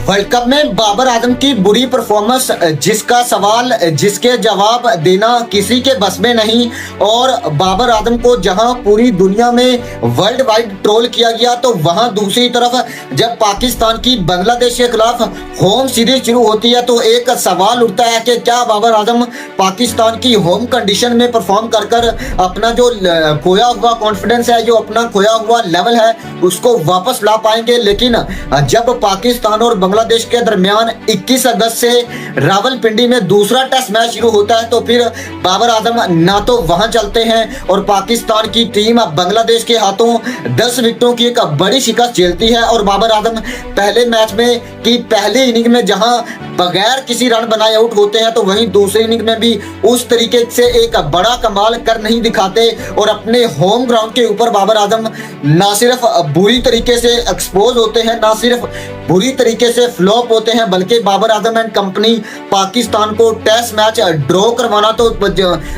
World cup में बाबर आजम की बुरी परफॉर्मेंस, जिसका सवाल जिसके जवाब देना किसी के बस में नहीं। और बाबर आजम को जहां पूरी दुनिया में वर्ल्ड वाइड ट्रोल किया गया, तो वहां दूसरी तरफ जब पाकिस्तान की बांग्लादेश के खिलाफ होम सीरीज शुरू होती है तो एक सवाल उठता है कि क्या बाबर आजम पाकिस्तान की होम कंडीशन में परफॉर्म कर कर अपना जो खोया हुआ कॉन्फिडेंस है, जो अपना खोया हुआ लेवल है, उसको वापस ला पाएंगे। लेकिन जब पाकिस्तान और बांग्लादेश के दरमियान 21 अगस्त से रावलपिंडी में दूसरा टेस्ट मैच शुरू होता है, तो फिर बाबर आजम ना तो वहां चलते हैं और पाकिस्तान की टीम बांग्लादेश के हाथों 10 विकेटों की एक बड़ी शिकस्त झेलती है। और बाबर आजम पहले मैच में की पहली इनिंग में जहां बगैर किसी रन बनाए आउट होते हैं, तो वहीं दूसरी इनिंग में भी उस तरीके से एक बड़ा कमाल कर नहीं दिखाते और अपने होम ग्राउंड के ऊपर बाबर आजम ना सिर्फ बुरी तरीके से एक्सपोज होते हैं, ना सिर्फ बुरी तरीके से फ्लॉप होते हैं, बल्कि बाबर आजम एंड कंपनी पाकिस्तान को टेस्ट मैच ड्रॉ करवाना तो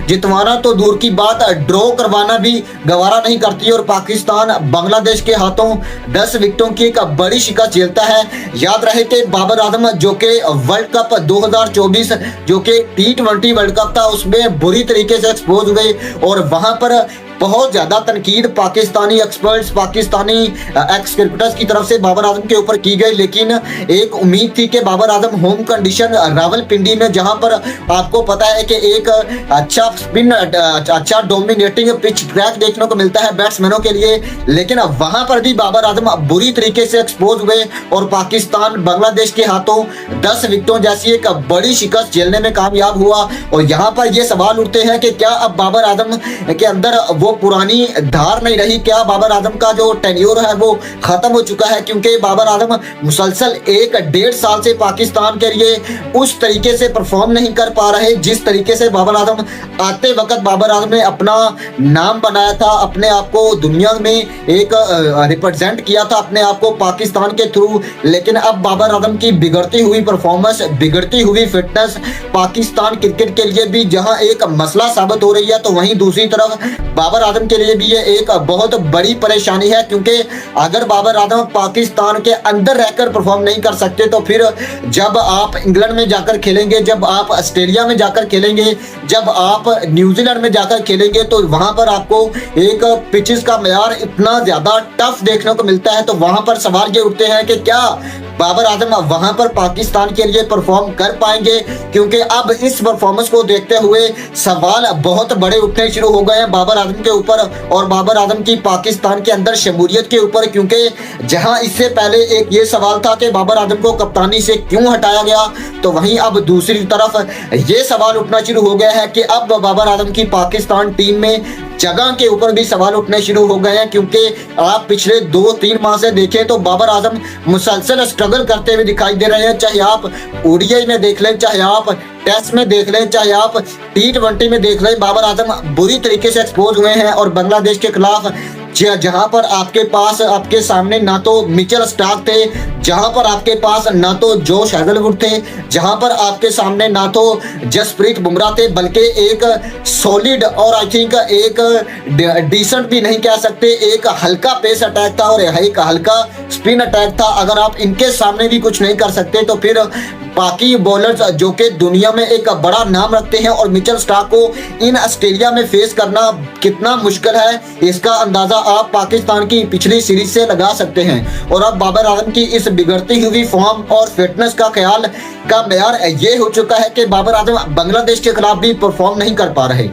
जितवाना तो दूर की बात, ड्रॉ करवाना भी गवारा नहीं करती और पाकिस्तान बांग्लादेश के हाथों 10 विकेटों की एक बड़ी शिकस्त झेलता है। याद रहे कि बाबर आजम जो कि वर्ल्ड कप 2024 जो कि T20 वर्ल्ड कप था, उसमें बुरी तरीके से एक्सपोज हुए और वहां पर बहुत ज्यादा तनकीद Pakistani experts, Pakistani x cricketers की तरफ से बाबर आजम के ऊपर की गई। लेकिन एक उम्मीद थी कि बाबर आजम होम कंडीशन रावलपिंडी में, जहां पर आपको पता है कि एक अच्छा स्पिन, अच्छा डोमिनेटिंग पिच ट्रैक देखने को मिलता है बैट्समैनों के लिए, लेकिन वहां पर भी बाबर आजम बुरी तरीके से एक्सपोज हुए और पाकिस्तान बांग्लादेश के हाथों 10 विकेटों जैसी एक बड़ी शिकस्त झेलने में कामयाब हुआ। और यहाँ पर ये सवाल उठते हैं कि क्या अब बाबर आजम के अंदर वो पुरानी धार नहीं रही, क्या बाबर आजम का जो टेन्योर है वो खत्म हो चुका है? क्योंकि बाबर आजम मुसलसल 1-1.5 साल से पाकिस्तान के लिए उस तरीके से परफॉर्म नहीं कर पा रहे जिस तरीके से बाबर आजम आते वक्त बाबर आजम ने अपना नाम बनाया था, अपने आप को दुनिया में एक रिप्रेजेंट किया था अपने आप को पाकिस्तान के थ्रू। लेकिन अब बाबर आजम की बिगड़ती हुई परफॉर्मेंस, बिगड़ती हुई फिटनेस पाकिस्तान क्रिकेट के लिए भी जहां एक मसला साबित हो रही है, तो वहीं दूसरी तरफ बाबर आजम के लिए भी ये एक बहुत बड़ी परेशानी है। क्योंकि अगर बाबर आजम पाकिस्तान के अंदर रहकर परफॉर्म नहीं कर सकते, तो फिर जब आप इंग्लैंड में जाकर खेलेंगे, जब आप ऑस्ट्रेलिया में जाकर खेलेंगे, जब आप न्यूजीलैंड में जाकर खेलेंगे, तो वहां पर आपको एक पिचेस का मेयार इतना ज्यादा टफ देखने को मिलता है। तो वहां पर सवाल ये उठते हैं कि क्या बाबर आजम वहां पर पाकिस्तान के लिए परफॉर्म कर पाएंगे? क्योंकि अब इस परफॉर्मेंस को देखते हुए सवाल बहुत बड़े उठने शुरू हो गए हैं बाबर आजम के ऊपर और बाबर आजम की पाकिस्तान के अंदर शमूलियत के ऊपर। क्योंकि जहां इससे पहले एक ये सवाल था कि बाबर आजम को कप्तानी से क्यों हटाया गया, तो वहीं अब दूसरी तरफ ये सवाल उठना शुरू हो गया है कि अब बाबर आजम की पाकिस्तान टीम में जगह के ऊपर भी सवाल उठने शुरू हो गए हैं। क्योंकि आप पिछले 2-3 माह से देखें तो बाबर आजम मुसलसल स्ट्रगल करते हुए दिखाई दे रहे हैं। चाहे आप ओडीआई में देख लें, चाहे आप टेस्ट में देख लें, चाहे आप T20 में देख लें, बाबर आजम बुरी तरीके से एक्सपोज हुए हैं। और बांग्लादेश के खिलाफ जहां पर आपके पास, आपके सामने ना तो मिचेल स्टार्क थे, जहां पर आपके पास ना तो जोश हेजलवुड थे, जहां पर आपके सामने ना तो जसप्रीत बुमराह थे, बल्कि एक सॉलिड और आई थिंक एक डिसेंट भी नहीं कह सकते, एक हल्का पेस अटैक था और एक हल्का स्पिन अटैक था। अगर आप इनके सामने भी कुछ नहीं कर सकते, तो फिर बाकी बॉलर्स जो कि दुनिया में एक बड़ा नाम रखते हैं और मिचेल स्टार्क को इन ऑस्ट्रेलिया में फेस करना कितना मुश्किल है, इसका अंदाजा आप पाकिस्तान की पिछली सीरीज से लगा सकते हैं। और अब बाबर आजम की इस बिगड़ती हुई फॉर्म और फिटनेस का ख्याल का मेयार ये हो चुका है कि बाबर आजम बांग्लादेश के खिलाफ भी परफॉर्म नहीं कर पा रहे।